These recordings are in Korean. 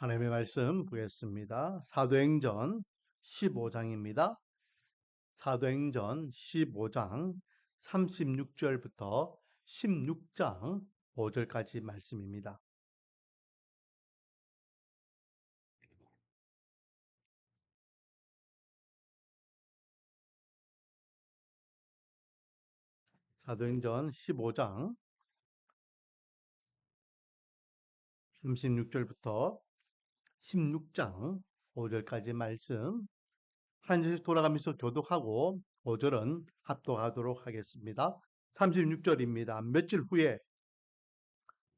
하나님의 말씀 보겠습니다. 사도행전 15장입니다. 사도행전 15장 36절부터 16장 5절까지 말씀입니다. 사도행전 15장 36절부터 16장 5절까지 말씀 한 절씩 돌아가면서 교독하고 5절은 합독하도록 하겠습니다. 36절입니다. 며칠 후에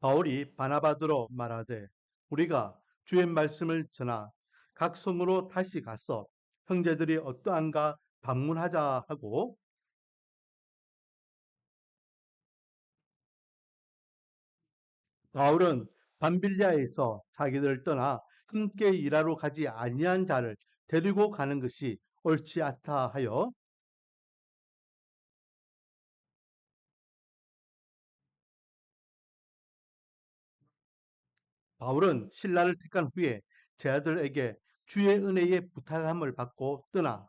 바울이 바나바더러 말하되 우리가 주의 말씀을 전하 각 성으로 다시 가서 형제들이 어떠한가 방문하자 하고 바울은 밤빌리아에서 자기들 떠나 함께 일하러 가지 아니한 자를 데리고 가는 것이 옳지 않다 하여 바울은 신라를 택한 후에 제 아들에게 주의 은혜의 부탁함을 받고 떠나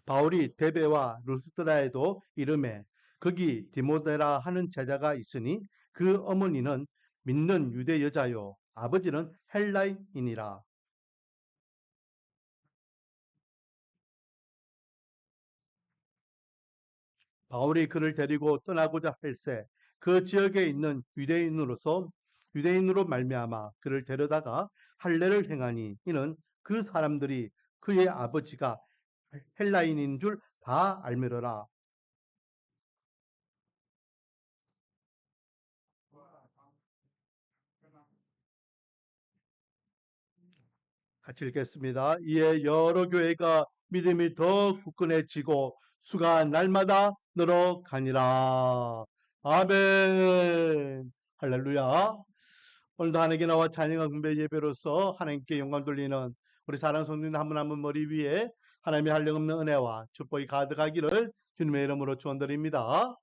바울이 데베와 루스드라에도 이름에 거기 디모데라 하는 제자가 있으니 그 어머니는 믿는 유대 여자요 아버지는 헬라인이라. 바울이 그를 데리고 떠나고자 할세 그 지역에 있는 유대인으로 말미암아 그를 데려다가 할례를 행하니 이는 그 사람들이 그의 아버지가 헬라인인 줄 다 알미러라. 같이 읽겠습니다. 이에 여러 교회가 믿음이 더 굳건해지고 수가 날마다 늘어가니라. 아멘. 할렐루야. 오늘도 하나님께 나와 찬양과 분배 예배로서 하나님께 영광 돌리는 우리 사랑하는 성도님 한 분 한 분 머리 위에 하나님의 한량없는 은혜와 축복이 가득하기를 주님의 이름으로 축원드립니다.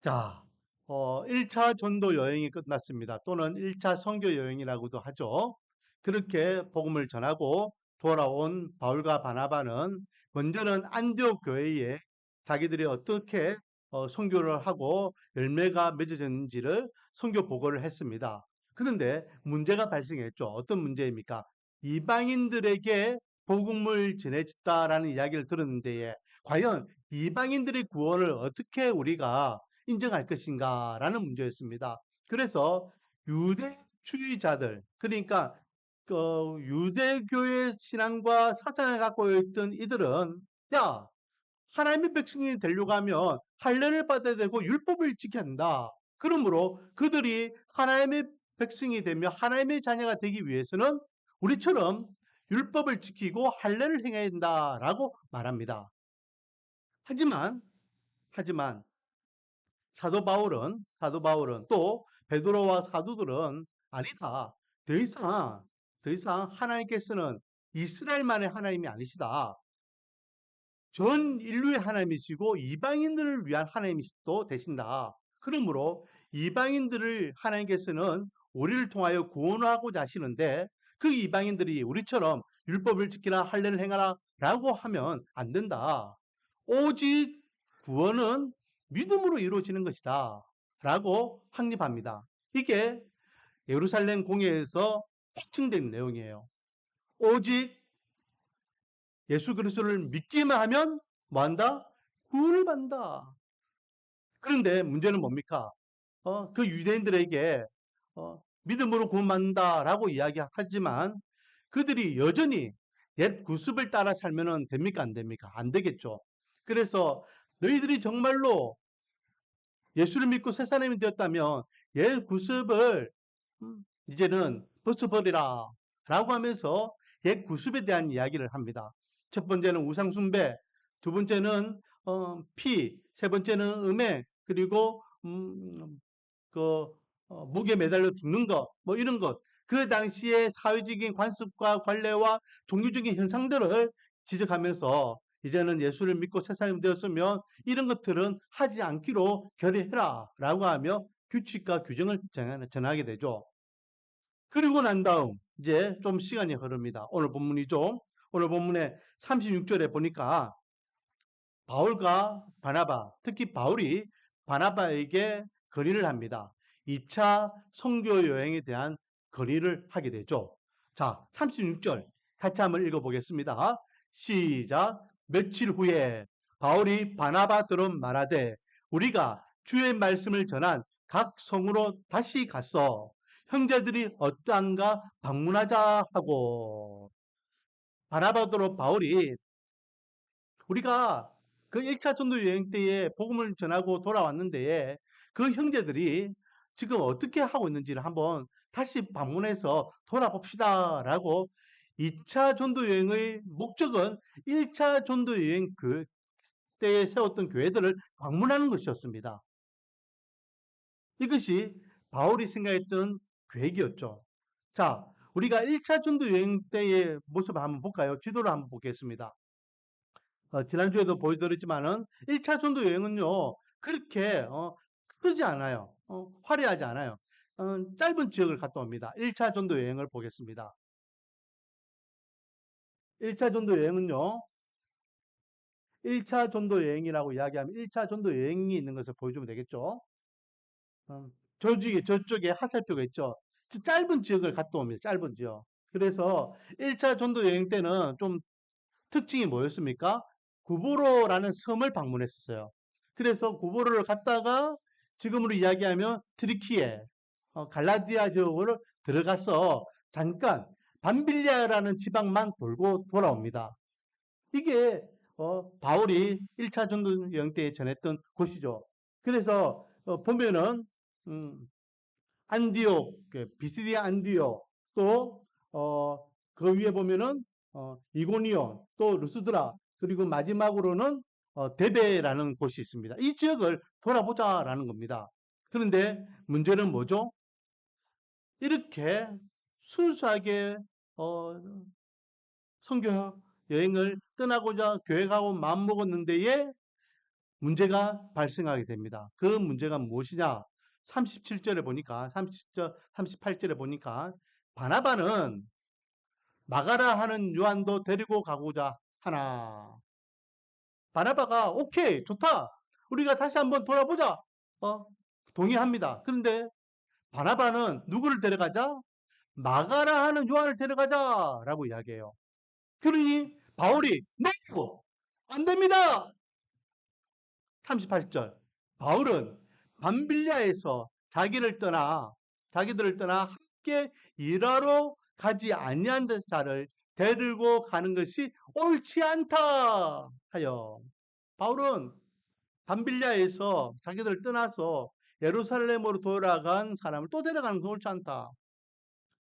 자, 1차 전도 여행이 끝났습니다. 또는 1차 선교 여행이라고도 하죠. 그렇게 복음을 전하고 돌아온 바울과 바나바는 먼저는 안디옥 교회에 자기들이 어떻게 선교를 하고 열매가 맺어졌는지를 선교 보고를 했습니다. 그런데 문제가 발생했죠. 어떤 문제입니까? 이방인들에게 복음을 전해졌다라는 이야기를 들었는데 과연 이방인들의 구원을 어떻게 우리가 인정할 것인가라는 문제였습니다. 그래서 유대주의자들, 그러니까 유대교의 신앙과 사상을 갖고 있던 이들은 야, 하나님의 백성이 되려고 하면 할례를 받아야 되고 율법을 지켜야 한다. 그러므로 그들이 하나님의 백성이 되며 하나님의 자녀가 되기 위해서는 우리처럼 율법을 지키고 할례를 행해야 된다라고 말합니다. 하지만 사도 바울은 또 베드로와 사도들은 아니다. 더 이상 하나님께서는 이스라엘만의 하나님이 아니시다. 전 인류의 하나님이시고 이방인들을 위한 하나님이시도 되신다. 그러므로 이방인들을 하나님께서는 우리를 통하여 구원하고자 하시는데 그 이방인들이 우리처럼 율법을 지키라 할례를 행하라 라고 하면 안 된다. 오직 구원은 믿음으로 이루어지는 것이다. 라고 확립합니다. 이게 예루살렘 공회에서 확증된 내용이에요. 오직 예수 그리스도를 믿기만 하면 뭐한다? 구원을 받는다. 그런데 문제는 뭡니까? 그 유대인들에게 믿음으로 구원받는다라고 이야기하지만 그들이 여전히 옛 구습을 따라 살면 됩니까? 안 됩니까? 안 되겠죠. 그래서 너희들이 정말로 예수를 믿고 새 사람이 되었다면 옛 구습을 이제는 벗어버리라 라고 하면서 옛 구습에 대한 이야기를 합니다. 첫 번째는 우상숭배, 두 번째는 피, 세 번째는 음행, 그리고 목에 매달려 죽는 것, 뭐 이런 것. 그 당시에 사회적인 관습과 관례와 종교적인 현상들을 지적하면서 이제는 예수를 믿고 새 사람이 되었으면 이런 것들은 하지 않기로 결의해라 라고 하며 규칙과 규정을 전하게 되죠. 그리고 난 다음 이제 좀 시간이 흐릅니다. 오늘 본문이죠. 오늘 본문의 36절에 보니까 바울과 바나바, 특히 바울이 바나바에게 건의를 합니다. 2차 선교 여행에 대한 건의를 하게 되죠. 자, 36절 같이 한번 읽어보겠습니다. 시작. 며칠 후에 바울이 바나바들은 말하되 우리가 주의 말씀을 전한 각 성으로 다시 갔어. 형제들이 어떠한가 방문하자 하고 바나바더로 바울이 우리가 그 1차 전도 여행 때에 복음을 전하고 돌아왔는데 그 형제들이 지금 어떻게 하고 있는지를 한번 다시 방문해서 돌아봅시다 라고 2차 전도 여행의 목적은 1차 전도 여행 그 때에 세웠던 교회들을 방문하는 것이었습니다. 이것이 바울이 생각했던 계획이었죠. 자, 우리가 1차 전도 여행 때의 모습을 한번 볼까요? 지도를 한번 보겠습니다. 지난주에도 보여드렸지만은 1차 전도 여행은요, 그렇게, 크지 않아요. 화려하지 않아요. 짧은 지역을 갔다 옵니다. 1차 전도 여행을 보겠습니다. 1차 전도 여행은요, 1차 전도 여행이라고 이야기하면 1차 전도 여행이 있는 것을 보여주면 되겠죠. 저쪽에 하살표가 있죠. 짧은 지역을 갔다 옵니다. 짧은 지역. 그래서 1차 전도 여행 때는 좀 특징이 뭐였습니까? 구보로라는 섬을 방문했었어요. 그래서 구보로를 갔다가 지금으로 이야기하면 트리키에, 갈라디아 지역으로 들어가서 잠깐 밤빌리아라는 지방만 돌고 돌아옵니다. 이게 바울이 1차 전도 여행 때 전했던 곳이죠. 그래서 보면은 안디옥, 비시디아 안디옥, 또 그 위에 보면은 이고니온, 또 루스드라, 그리고 마지막으로는 데베라는 곳이 있습니다. 이 지역을 돌아보자라는 겁니다. 그런데 문제는 뭐죠? 이렇게 순수하게 선교 여행을 떠나고자 계획하고 마음먹었는데에 문제가 발생하게 됩니다. 그 문제가 무엇이냐? 37절에 보니까 38절에 보니까 바나바는 마가라 하는 요한도 데리고 가고자 하나. 바나바가 오케이 좋다. 우리가 다시 한번 돌아보자. 동의합니다. 그런데 바나바는 누구를 데려가자? 마가라 하는 요한을 데려가자라고 이야기해요. 그러니 바울이 노! 안 됩니다. 38절. 바울은 밤빌리아에서 자기들을 떠나 함께 일하러 가지 아니한 자를 데리고 가는 것이 옳지 않다 하여 바울은 밤빌리아에서 자기들을 떠나서 예루살렘으로 돌아간 사람을 또 데려가는 건 옳지 않다.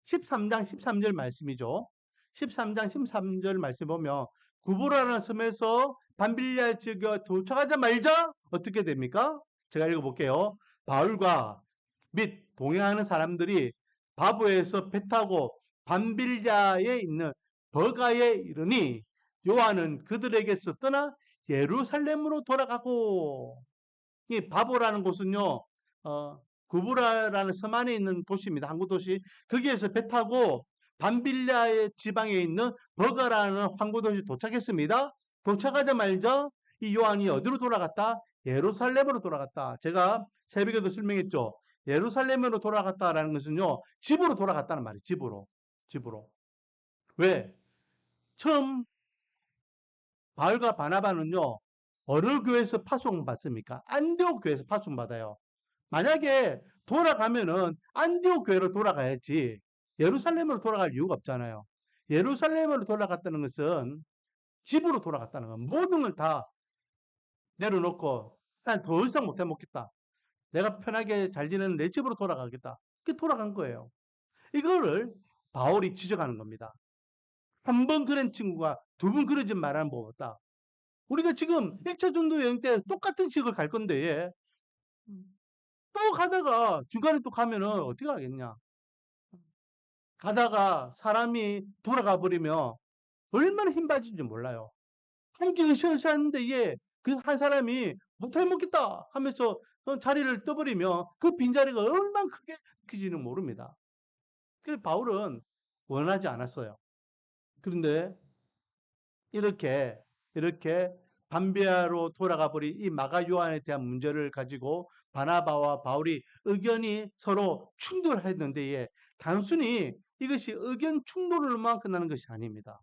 13장 13절 말씀이죠. 13장 13절 말씀 보면 구보라는 섬에서 밤빌리아 지역에 도착하자마자 어떻게 됩니까? 제가 읽어볼게요. 바울과 및 동행하는 사람들이 바보에서 배 타고 밤빌리아에 있는 버가에 이르니 요한은 그들에게서 떠나 예루살렘으로 돌아가고 이 바보라는 곳은요 구브라라는 섬 안에 있는 도시입니다. 항구 도시. 거기에서 배 타고 밤빌리아의 지방에 있는 버가라는 항구 도시 도착했습니다. 도착하자마자 이 요한이 어디로 돌아갔다? 예루살렘으로 돌아갔다. 제가 새벽에도 설명했죠. 예루살렘으로 돌아갔다라는 것은요. 집으로 돌아갔다는 말이에요. 집으로. 집으로. 왜? 처음 바울과 바나바는요. 어느 교회에서 파송받습니까? 안디옥 교회에서 파송받아요. 만약에 돌아가면은 안디옥 교회로 돌아가야지 예루살렘으로 돌아갈 이유가 없잖아요. 예루살렘으로 돌아갔다는 것은 집으로 돌아갔다는 건 모든 걸 다 내려놓고 난 더 이상 못 해먹겠다. 내가 편하게 잘 지내는 내 집으로 돌아가겠다. 그게 돌아간 거예요. 이거를 바울이 지적하는 겁니다. 한 번 그런 친구가 두 번 그러지 말라는 법 없다. 우리가 지금 1차 전도 여행 때 똑같은 지역을 갈 건데 또 가다가 중간에 또 가면은 어떻게 하겠냐. 가다가 사람이 돌아가 버리면 얼마나 힘 빠진지 몰라요. 함께 으쌰으쌰하는데 그 한 사람이 못해 먹겠다 하면서 자리를 떠버리면 그 빈자리가 얼마나 크게 느끼지는 모릅니다. 그래서 바울은 원하지 않았어요. 그런데 이렇게 담베아로 돌아가 버린 이 마가 요한에 대한 문제를 가지고 바나바와 바울이 의견이 서로 충돌했는데 단순히 이것이 의견 충돌로만 끝나는 것이 아닙니다.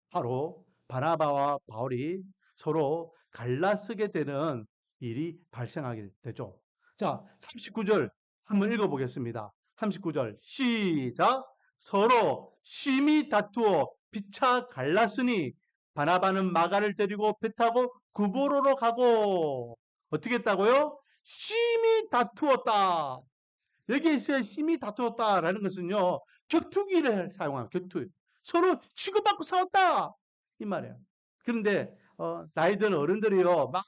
바로 바나바와 바울이 서로 갈라서게 되는 일이 발생하게 되죠. 자, 39절 한번 읽어보겠습니다. 39절 시작. 서로 심히 다투어 피차 갈랐으니 바나바는 마가를 데리고 배 타고 구보로로 가고 어떻게 했다고요? 심히 다투었다. 여기에서 심히 다투었다라는 것은요. 격투기를 사용한 격투. 서로 치고받고 싸웠다. 이 말이에요. 그런데 나이 든 어른들이요. 막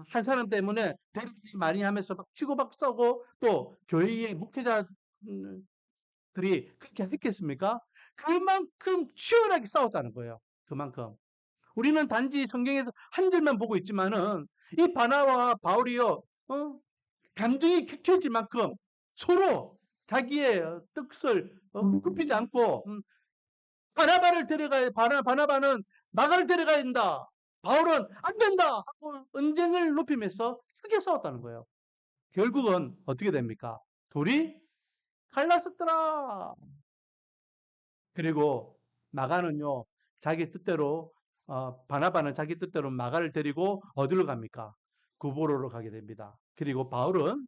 한 사람 때문에 대립 많이 하면서 막 치고받고 싸우고 또 교회의 목회자들이 그렇게 했겠습니까? 그만큼 치열하게 싸웠다는 거예요. 그만큼. 우리는 단지 성경에서 한 절만 보고 있지만은 이 바나와 바울이요. 감정이 격해질 만큼 서로 자기의 뜻을 굽히지 않고 바나바를 데려가야 바나바는 마가를 데려가야 된다. 바울은 안 된다 하고 언쟁을 높이면서 크게 싸웠다는 거예요. 결국은 어떻게 됩니까? 둘이 갈라섰더라. 그리고 마가는요 자기 뜻대로 바나바는 자기 뜻대로 마가를 데리고 어디로 갑니까? 구보로로 가게 됩니다. 그리고 바울은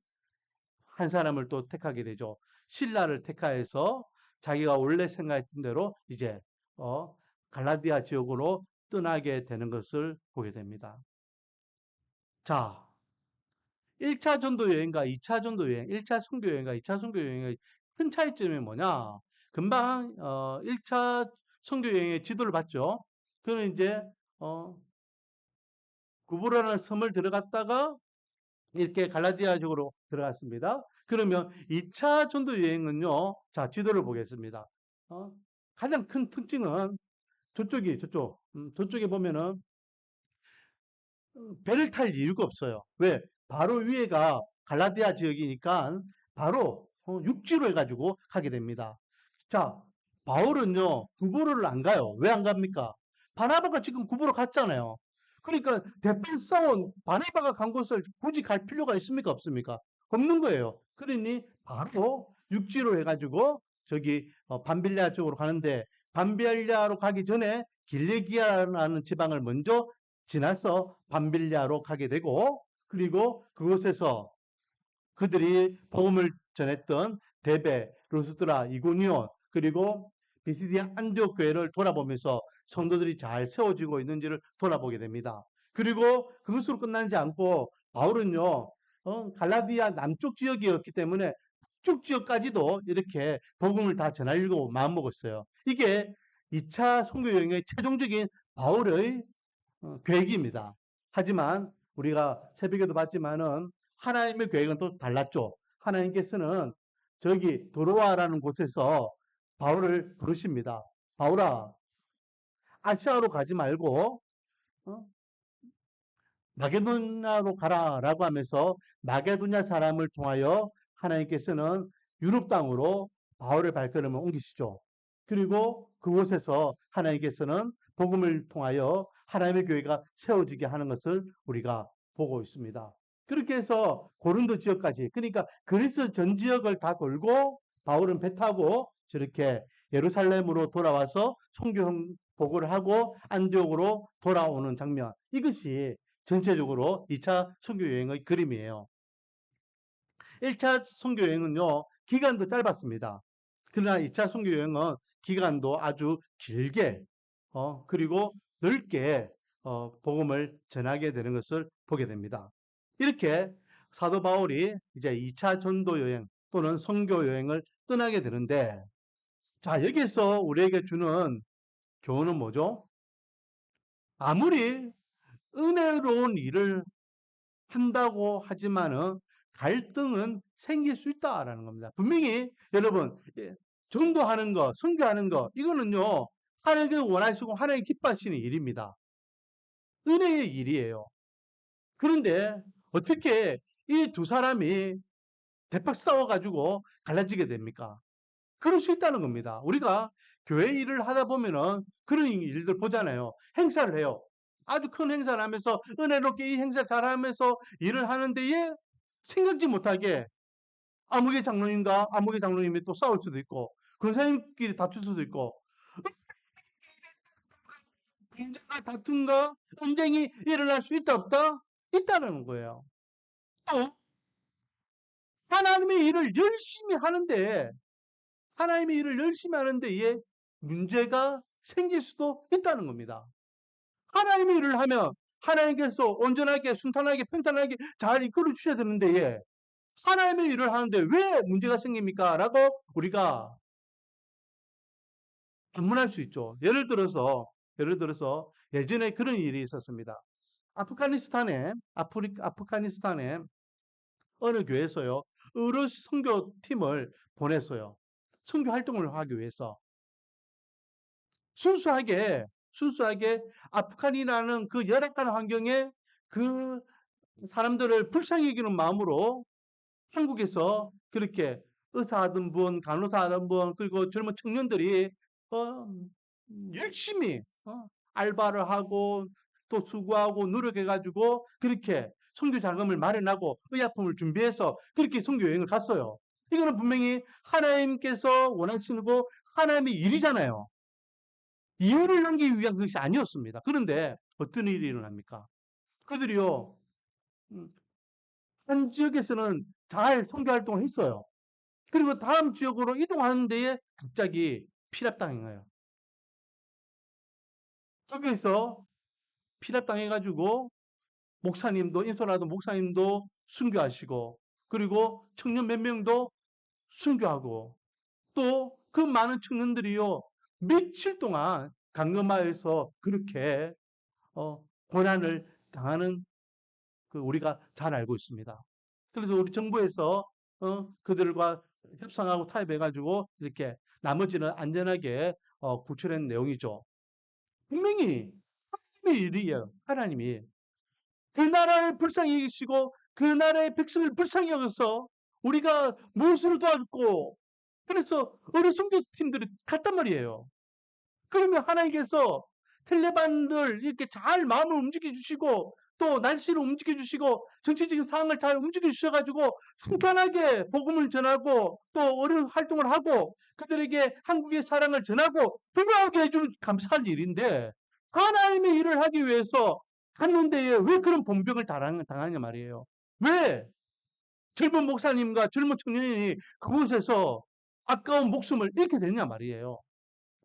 한 사람을 또 택하게 되죠. 신라를 택하여서 자기가 원래 생각했던 대로 이제 갈라디아 지역으로 떠나게 되는 것을 보게 됩니다. 자, 1차 전도 여행과 2차 전도 여행, 1차 선교 여행과 2차 선교 여행의 큰 차이점이 뭐냐? 금방 1차 선교 여행의 지도를 봤죠. 그는 이제 구브라는 섬을 들어갔다가 이렇게 갈라디아 지역으로 들어갔습니다. 그러면 2차 전도 여행은요. 자, 지도를 보겠습니다. 가장 큰 특징은 저쪽에 보면은 배를 탈 이유가 없어요. 왜? 바로 위에가 갈라디아 지역이니까 바로 육지로 해가지고 가게 됩니다. 자, 바울은요, 구보로를 안 가요. 왜 안 갑니까? 바나바가 지금 구보로 갔잖아요. 그러니까 대판 싸운 바나바가 간 곳을 굳이 갈 필요가 있습니까? 없습니까? 없는 거예요. 그러니 바로 육지로 해가지고 저기 밤빌리아 쪽으로 가는데 밤빌리아로 가기 전에 길레기아라는 지방을 먼저 지나서 밤빌리아로 가게 되고 그리고 그곳에서 그들이 복음을 전했던 데베, 루스드라, 이고니온 그리고 비시디아 안디옥 교회를 돌아보면서 성도들이 잘 세워지고 있는지를 돌아보게 됩니다. 그리고 그것으로 끝나지 않고 바울은요 갈라디아 남쪽 지역이었기 때문에 북쪽 지역까지도 이렇게 복음을 다 전하려고 마음먹었어요. 이게 2차 선교 여행의 최종적인 바울의 계획입니다. 하지만 우리가 새벽에도 봤지만은 하나님의 계획은 또 달랐죠. 하나님께서는 저기 도로아라는 곳에서 바울을 부르십니다. 바울아, 아시아로 가지 말고 마게도냐로 가라라고 하면서 마게도냐 사람을 통하여 하나님께서는 유럽 땅으로 바울의 발걸음을 옮기시죠. 그리고 그곳에서 하나님께서는 복음을 통하여 하나님의 교회가 세워지게 하는 것을 우리가 보고 있습니다. 그렇게 해서 고린도 지역까지 그러니까 그리스 전 지역을 다 돌고 바울은 배 타고 저렇게 예루살렘으로 돌아와서 선교 보고를 하고 안디옥으로 돌아오는 장면 이것이 전체적으로 2차 선교 여행의 그림이에요. 1차 선교 여행은요 기간도 짧았습니다. 그러나 2차 선교 여행은 기간도 아주 길게 그리고 넓게 복음을 전하게 되는 것을 보게 됩니다. 이렇게 사도 바울이 이제 2차 전도 여행 또는 선교 여행을 떠나게 되는데 자 여기서 우리에게 주는 교훈은 뭐죠? 아무리 은혜로운 일을 한다고 하지만은 갈등은 생길 수 있다라는 겁니다. 분명히 여러분 전도하는 거, 선교하는 거 이거는요 하나님께서 원하시고 하나님 기뻐하시는 일입니다. 은혜의 일이에요. 그런데 어떻게 이 두 사람이 대팍 싸워가지고 갈라지게 됩니까? 그럴 수 있다는 겁니다. 우리가 교회 일을 하다 보면은 그런 일들 보잖아요. 행사를 해요. 아주 큰 행사를 하면서 은혜롭게 이 행사 잘하면서 일을 하는데 생각지 못하게 아무개 장로님과 아무개 장로님이 또 싸울 수도 있고 권사님끼리 다툴 수도 있고 분쟁과 다툼과 분쟁이 일어날 수 있다 없다? 있다는 거예요. 또 하나님의 일을 열심히 하는데 하나님의 일을 열심히 하는데 문제가 생길 수도 있다는 겁니다. 하나님의 일을 하면 하나님께서 온전하게 순탄하게 평탄하게 잘 이끌어 주셔야 되는데 하나님의 일을 하는데 왜 문제가 생깁니까? 라고 우리가 반문할 수 있죠. 예를 들어서 예전에 그런 일이 있었습니다. 아프가니스탄에 어느 교회에서요. 의료 선교팀을 보냈어요. 선교 활동을 하기 위해서. 순수하게 아프간이라는 그 열악한 환경에 그 사람들을 불쌍히 여기는 마음으로 한국에서 그렇게 의사 하던 분, 간호사 하던 분, 그리고 젊은 청년들이 어, 열심히 알바를 하고 또 수고하고 노력해가지고 그렇게 선교 자금을 마련하고 의약품을 준비해서 그렇게 선교 여행을 갔어요. 이거는 분명히 하나님께서 원하시고 하나님의 일이잖아요. 이유를 남기기 위한 것이 아니었습니다. 그런데 어떤 일이 일어납니까? 그들이요, 음, 한 지역에서는 잘 선교 활동을 했어요. 그리고 다음 지역으로 이동하는 데에 갑자기 피랍당한 거예요. 거기에서 피랍당해가지고 목사님도, 인솔하던 목사님도 순교하시고, 그리고 청년 몇 명도 순교하고, 또 그 많은 청년들이요, 며칠 동안 강금마에서 그렇게 고난을 당하는 우리가 잘 알고 있습니다. 그래서 우리 정부에서 그들과 협상하고 타협해가지고 이렇게 나머지는 안전하게 구출한 내용이죠. 분명히 하나님의 일이에요. 하나님이 그 나라를 불쌍히 여기시고 그 나라의 백성을 불쌍히 여겨서 우리가 무엇으로 도와줬고 그래서 어느 선교팀들이 갔단 말이에요. 그러면 하나님께서 텔레반들 이렇게 잘 마음을 움직여 주시고 또 날씨를 움직여 주시고 정치적인 상황을 잘 움직여 주셔가지고 순탄하게 복음을 전하고 또 어려운 활동을 하고 그들에게 한국의 사랑을 전하고 불가하게 해주면 감사할 일인데 하나님의 일을 하기 위해서 갔는데 왜 그런 본병을 당하냐 말이에요. 왜 젊은 목사님과 젊은 청년이 그곳에서 아까운 목숨을 잃게 되냐 말이에요.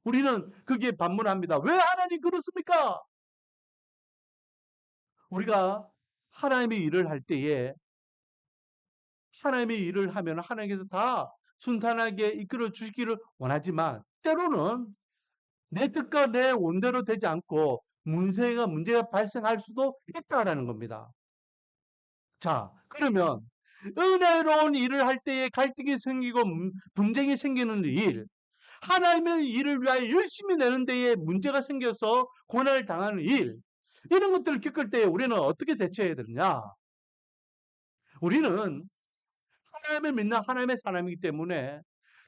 우리는 거기에 반문합니다. 왜 하나님 그렇습니까? 우리가 하나님의 일을 할 때에 하나님의 일을 하면 하나님께서 다 순탄하게 이끌어 주시기를 원하지만 때로는 내 뜻과 내 원대로 되지 않고 문제가 발생할 수도 있다라는 겁니다. 자, 그러면 은혜로운 일을 할 때에 갈등이 생기고 분쟁이 생기는 일, 하나님의 일을 위하여 열심히 내는 데에 문제가 생겨서 고난을 당하는 일, 이런 것들을 겪을 때 우리는 어떻게 대처해야 되느냐? 우리는 하나님을 믿는 하나님의 사람이기 때문에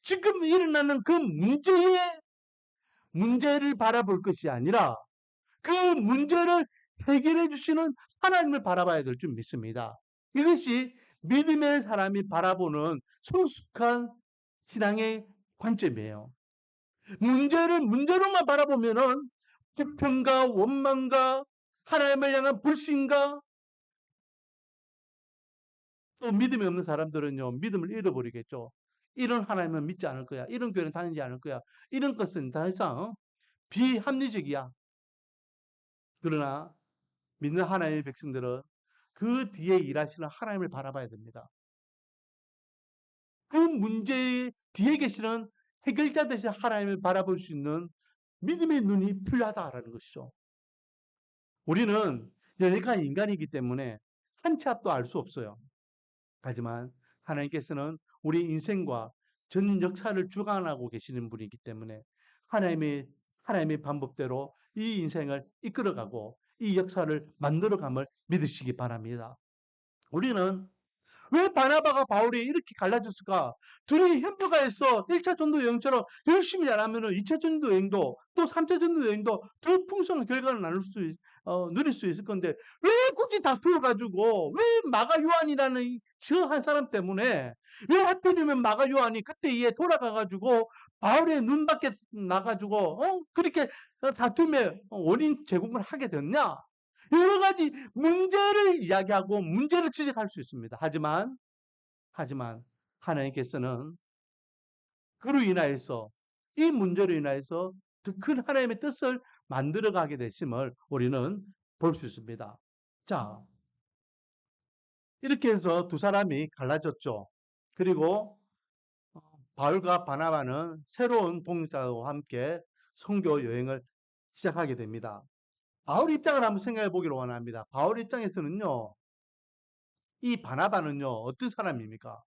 지금 일어나는 그 문제를 바라볼 것이 아니라 그 문제를 해결해 주시는 하나님을 바라봐야 될 줄 믿습니다. 이것이 믿음의 사람이 바라보는 성숙한 신앙의 관점이에요. 문제로만 바라보면은 불평과 원망과 하나님을 향한 불신과 또 믿음이 없는 사람들은요, 믿음을 잃어버리겠죠. 이런 하나님은 믿지 않을 거야. 이런 교회는 다니지 않을 거야. 이런 것은 더 이상 비합리적이야. 그러나 믿는 하나님의 백성들은 그 뒤에 일하시는 하나님을 바라봐야 됩니다. 그 문제 뒤에 계시는 해결자 대신 하나님을 바라볼 수 있는 믿음의 눈이 필요하다라는 것이죠. 우리는 연약한 인간이기 때문에 한 치 앞도 알 수 없어요. 하지만 하나님께서는 우리 인생과 전 역사를 주관하고 계시는 분이기 때문에 하나님의 하나님의 방법대로 이 인생을 이끌어가고 이 역사를 만들어감을 믿으시기 바랍니다. 우리는 왜 바나바가 바울이 이렇게 갈라졌을까? 둘이 협력하여서 1차 전도 여행처럼 열심히 잘하면 2차 전도 여행도 또 3차 전도 여행도 더 풍성한 결과를 누릴 수 있을 건데 왜 굳이 다투어가지고 왜 마가 요한이라는 저 한 사람 때문에 왜 하필이면 마가 요한이 그때에 돌아가가지고 바울의 눈밖에 나가지고 그렇게 다툼의 원인 제공을 하게 됐냐? 여러 가지 문제를 이야기하고 문제를 지적할 수 있습니다. 하지만 하나님께서는 그로 인하여서 이 문제로 인하여서 더 큰 하나님의 뜻을 만들어가게 되심을 우리는 볼 수 있습니다. 자, 이렇게 해서 두 사람이 갈라졌죠. 그리고 바울과 바나바는 새로운 동역자와 함께 선교 여행을 시작하게 됩니다. 바울 입장을 한번 생각해 보기를 원합니다. 바울 입장에서는요, 이 바나바는요, 어떤 사람입니까?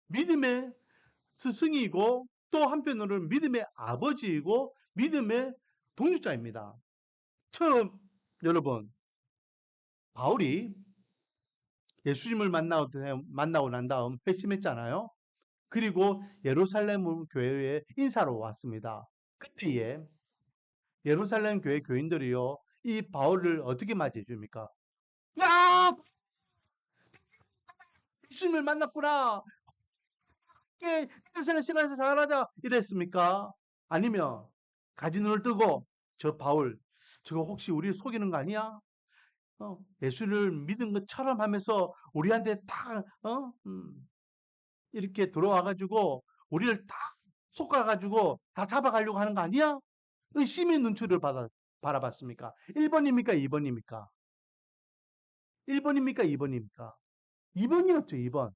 믿음의 스승이고 또 한편으로는 믿음의 아버지이고 믿음의 동역자입니다. 처음 여러분, 바울이 예수님을 만나고 난 다음 회심했잖아요. 그리고 예루살렘 교회에 인사로 왔습니다. 그때에 예루살렘 교회 교인들이요, 이 바울을 어떻게 맞이해 줍니까? 야, 예수님을 만났구나. 인생을 신앙에서 잘하자 이랬습니까? 아니면 가진 눈을 뜨고 저 바울 저거 혹시 우리 속이는 거 아니야? 예수를 믿은 것처럼 하면서 우리한테 다 이렇게 들어와가지고 우리를 다 속아가지고 다 잡아가려고 하는 거 아니야? 의심의 눈초리를 바라봤습니까? 1번입니까? 2번입니까? 1번입니까? 2번입니까? 2번이었죠, 2번.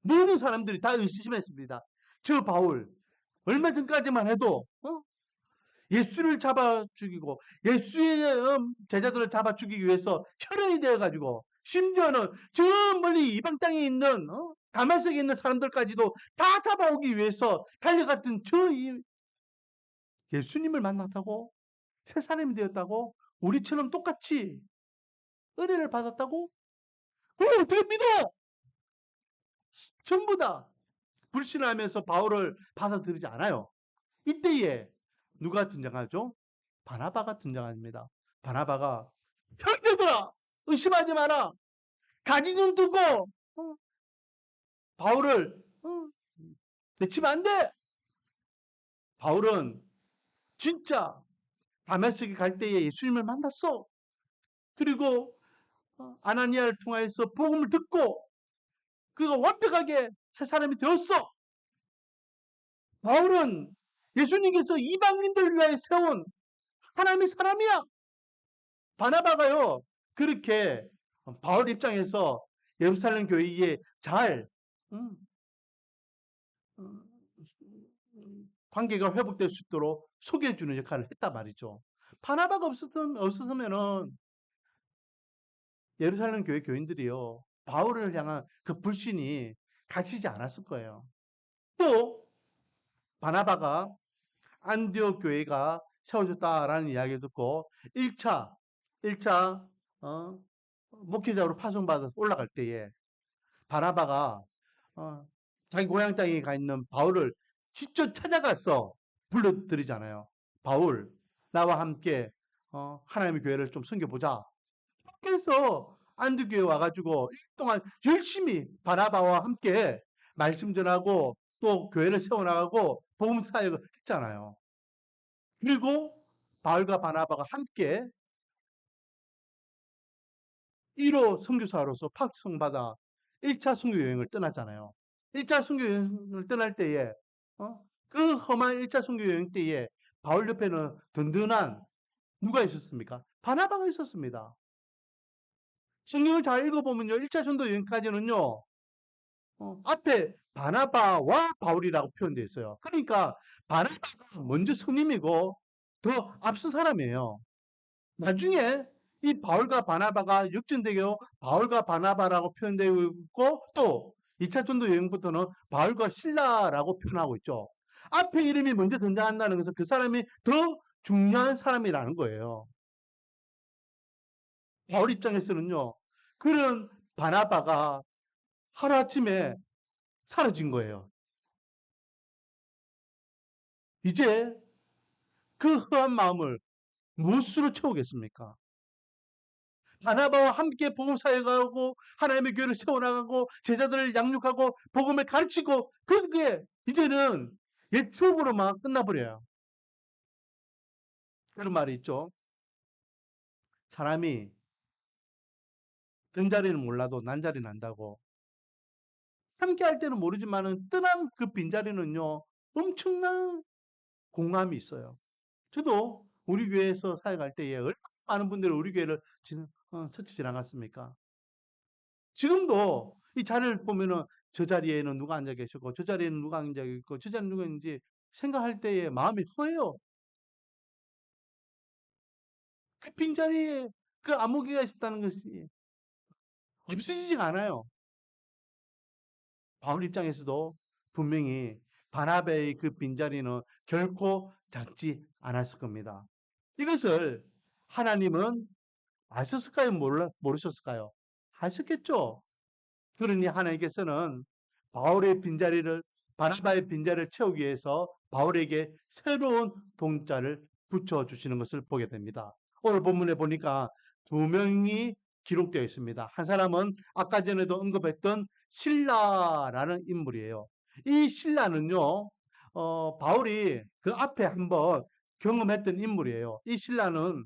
모든 사람들이 다 의심했습니다. 저 바울 얼마 전까지만 해도 예수를 잡아 죽이고 예수의 제자들을 잡아 죽이기 위해서 혈연이 되어가지고 심지어는 저 멀리 이방 땅에 있는 다메섹에 있는 사람들까지도 다 잡아오기 위해서 달려갔던 저 예수님을 만났다고 새 사람이 되었다고 우리처럼 똑같이 은혜를 받았다고 그걸 어떻게 믿어? 전부 다 불신하면서 바울을 받아들이지 않아요. 이때에 누가 등장하죠? 바나바가 등장합니다. 바나바가 형제들아 의심하지 마라. 가진 눈 뜨고 바울을 내치면 안 돼. 바울은 진짜 다메섹에 갈 때에 예수님을 만났어. 그리고 아나니아를 통하여서 복음을 듣고 그가 완벽하게 새 사람이 되었어. 바울은 예수님께서 이방인들을 위하여 세운 하나님의 사람이야. 바나바가요. 그렇게 바울 입장에서 예루살렘 교회에 잘 관계가 회복될 수 있도록 소개해주는 역할을 했단 말이죠. 바나바가 없었으면은 예루살렘 교회 교인들이요. 바울을 향한 그 불신이 가시지 않았을 거예요. 또 바나바가 안디옥 교회가 세워졌다라는 이야기를 듣고 1차 목회자로 파송받아서 올라갈 때에 바나바가 자기 고향 땅에 가 있는 바울을 직접 찾아가서 불러드리잖아요. 바울, 나와 함께 하나님의 교회를 좀 섬겨보자. 그래서 안디교에 와가지고 1년 동안 열심히 바나바와 함께 말씀 전하고 또 교회를 세워나가고 복음 사역을 했잖아요. 그리고 바울과 바나바가 함께 1호 선교사로서 파송받아 1차 선교 여행을 떠났잖아요. 1차 선교 여행을 떠날 때에 그 험한 1차 선교 여행 때에 바울 옆에는 든든한 누가 있었습니까? 바나바가 있었습니다. 성경을 잘 읽어보면요. 1차 전도 여행까지는요. 앞에 바나바와 바울이라고 표현되어 있어요. 그러니까 바나바가 먼저 스님이고 더 앞선 사람이에요. 나중에 이 바울과 바나바가 역전되고 바울과 바나바라고 표현되고 있고 또 2차 전도 여행부터는 바울과 신라라고 표현하고 있죠. 앞에 이름이 먼저 등장한다는 것은 그 사람이 더 중요한 사람이라는 거예요. 바울 입장에서는요, 그런 바나바가 하루아침에 사라진 거예요. 이제 그 허한 마음을 무엇으로 채우겠습니까? 바나바와 함께 복음 사역하고 하나님의 교회를 세워나가고 제자들을 양육하고 복음을 가르치고 그게 이제는 옛 추억으로만 끝나버려요. 그런 말이 있죠. 사람이 든 자리는 몰라도 난 자리 난다고. 함께 할 때는 모르지만은 떠난 그 빈자리는요, 엄청난 공감이 있어요. 저도 우리 교회에서 사역할 때에 얼마나 많은 분들이 우리 교회를 스쳐 지나갔습니까? 지금도 이 자리를 보면은 저 자리에는 누가 앉아 계시고 저 자리에는 누가 앉아 있고 저 자리는 누가 있는지 생각할 때에 마음이 허해요. 그 빈자리에 그 암흑이가 있었다는 것이 없어지지가 않아요. 바울 입장에서도 분명히 바나바의 그 빈자리는 결코 작지 않았을 겁니다. 이것을 하나님은 아셨을까요? 모르셨을까요? 아셨겠죠? 그러니 하나님께서는 바울의 빈자리를, 바나바의 빈자리를 채우기 위해서 바울에게 새로운 동자를 붙여주시는 것을 보게 됩니다. 오늘 본문에 보니까 두 명이 기록되어 있습니다. 한 사람은 아까 전에도 언급했던 실라라는 인물이에요. 이 실라는요, 바울이 그 앞에 한번 경험했던 인물이에요. 이 실라는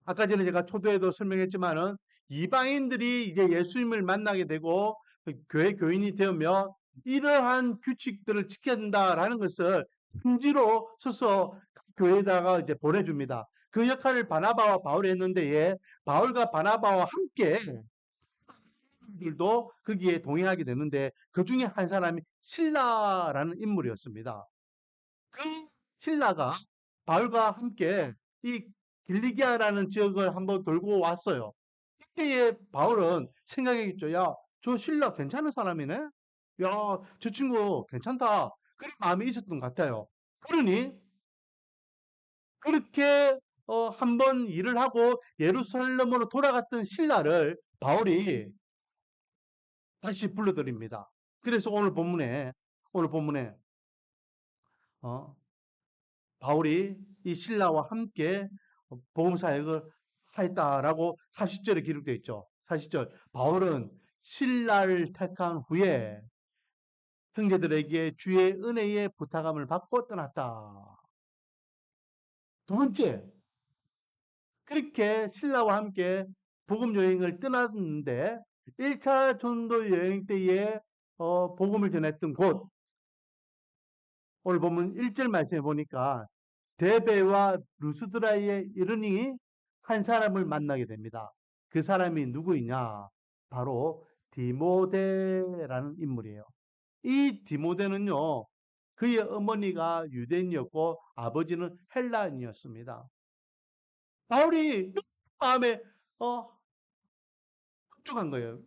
아까 전에 제가 초도에도 설명했지만은 이방인들이 이제 예수님을 만나게 되고 그 교회 교인이 되면 이러한 규칙들을 지켜야 된다라는 것을 편지로 써서 교회에다가 이제 보내줍니다. 그 역할을 바나바와 바울이 했는데, 예, 바울과 바나바와 함께 들도 거기에 동행하게 되는데 그 중에 한 사람이 실라라는 인물이었습니다. 그 신라가 바울과 함께 이 길리기아라는 지역을 한번 돌고 왔어요. 이때에 바울은 생각했겠죠. 야, 저 신라 괜찮은 사람이네? 야, 저 친구 괜찮다. 그런 마음이 있었던 것 같아요. 그러니 그렇게 한번 일을 하고 예루살렘으로 돌아갔던 신라를 바울이 다시 불러드립니다. 그래서 오늘 본문에 어, 바울이 이 신라와 함께 복음 사역을 하였다라고 40절에 기록되어 있죠. 40절. 바울은 신라를 택한 후에 형제들에게 주의 은혜의 부탁함을 받고 떠났다. 두 번째, 그렇게 신라와 함께 복음 여행을 떠났는데 1차 전도 여행 때에 복음을 전했던 곳, 오늘 보면 1절 말씀해 보니까 데베와 루스드라에 이르니 한 사람을 만나게 됩니다. 그 사람이 누구이냐? 바로 디모데라는 인물이에요. 이 디모데는요, 그의 어머니가 유대인이었고 아버지는 헬라인이었습니다. 바울이 마음에 흡족한 거예요.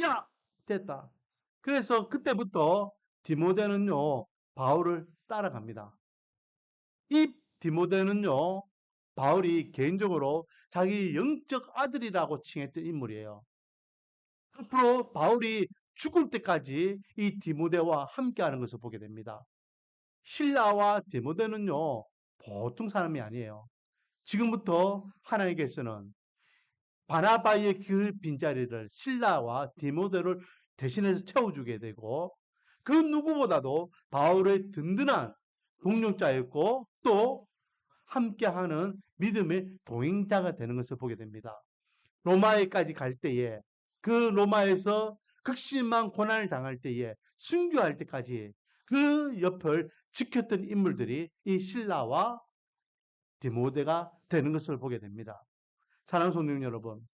야! 됐다. 그래서 그때부터 디모데는요, 바울을 따라갑니다. 이 디모데는요, 바울이 개인적으로 자기 영적 아들이라고 칭했던 인물이에요. 앞으로 바울이 죽을 때까지 이 디모데와 함께하는 것을 보게 됩니다. 실라와 디모데는요, 보통 사람이 아니에요. 지금부터 하나님께서는 바나바의 그 빈자리를 실라와 디모데를 대신해서 채워주게 되고 그 누구보다도 바울의 든든한 동력자였고 또 함께하는 믿음의 동행자가 되는 것을 보게 됩니다. 로마에까지 갈 때에 그 로마에서 극심한 고난을 당할 때에 순교할 때까지 그 옆을 지켰던 인물들이 이 실라와 디모데가 되는 것을 보게 됩니다. 사랑하는 성도 여러분,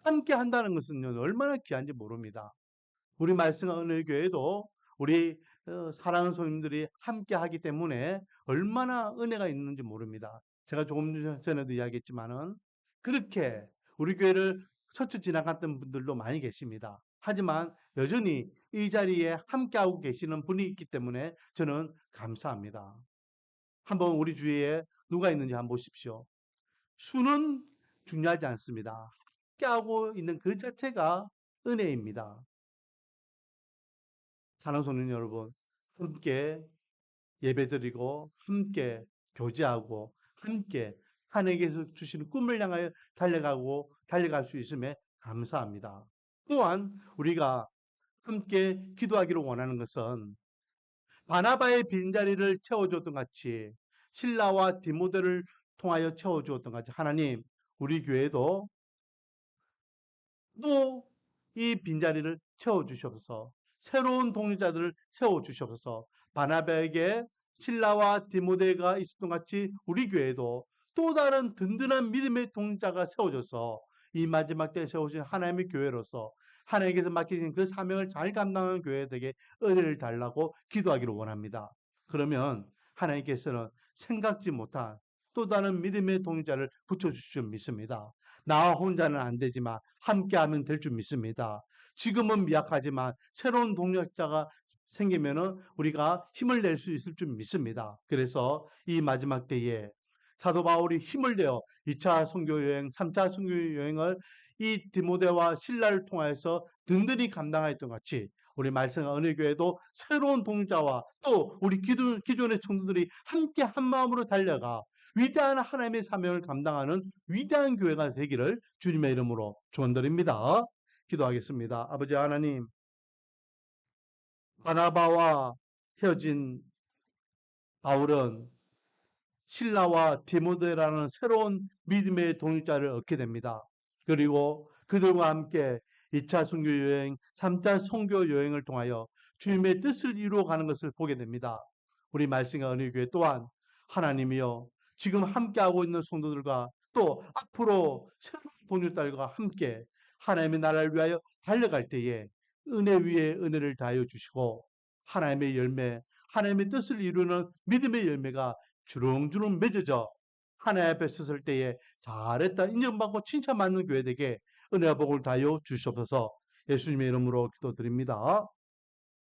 함께 한다는 것은 얼마나 귀한지 모릅니다. 우리 말씀과 은혜 교회도 우리 사랑하는 성도님들이 함께 하기 때문에 얼마나 은혜가 있는지 모릅니다. 제가 조금 전에도 이야기했지만은 그렇게 우리 교회를 스쳐 지나갔던 분들도 많이 계십니다. 하지만 여전히 이 자리에 함께하고 계시는 분이 있기 때문에 저는 감사합니다. 한번 우리 주위에 누가 있는지 한번 보십시오. 수는 중요하지 않습니다. 함께하고 있는 그 자체가 은혜입니다. 사랑하는 성도 여러분, 함께 예배드리고 함께 교제하고 함께 하나님께서 주시는 꿈을 향하여 달려갈 수 있음에 감사합니다. 또한 우리가 함께 기도하기를 원하는 것은 바나바의 빈자리를 채워주었던 같이 실라와 디모데를 통하여 채워주었던 같이 하나님 우리 교회도 또 이 빈자리를 채워주시옵소서. 새로운 동료자들을 세워주시옵소서. 바나바에게 실라와 디모데가 있었던 같이 우리 교회도 또 다른 든든한 믿음의 동자가 세워져서 이 마지막 때에 세우신 하나님의 교회로서 하나님께서 맡기신 그 사명을 잘 감당하는 교회에게 은혜를 달라고 기도하기를 원합니다. 그러면 하나님께서는 생각지 못한 또 다른 믿음의 동자를 붙여주실 줄 믿습니다. 나 혼자는 안 되지만 함께하면 될 줄 믿습니다. 지금은 미약하지만 새로운 동력자가 생기면은 우리가 힘을 낼 수 있을 줄 믿습니다. 그래서 이 마지막 때에 사도 바울이 힘을 내어 2차 선교 여행, 3차 선교 여행을 이 디모데와 신라를 통해서 든든히 감당했던 같이 우리 말씀 은혜교회도 새로운 동자와 또 우리 기존의 성도들이 함께 한 마음으로 달려가 위대한 하나님의 사명을 감당하는 위대한 교회가 되기를 주님의 이름으로 축원드립니다. 기도하겠습니다. 아버지 하나님, 바나바와 헤어진 바울은 실라와 디모데라는 새로운 믿음의 동역자를 얻게 됩니다. 그리고 그들과 함께 2차 선교 여행, 3차 선교 여행을 통하여 주님의 뜻을 이루어가는 것을 보게 됩니다. 우리 말씀과 은혜교회 또한 하나님이여 지금 함께하고 있는 성도들과 또 앞으로 새로운 동역자들과 함께 하나님의 나라를 위하여 달려갈 때에 은혜 위에 은혜를 다하여 주시고 하나님의 열매, 하나님의 뜻을 이루는 믿음의 열매가 주렁주렁 맺어져 하나님 앞에 섰을 때에 잘했다 인정받고 칭찬받는 교회 되게 은혜와 복을 다하여 주시옵소서. 예수님의 이름으로 기도드립니다.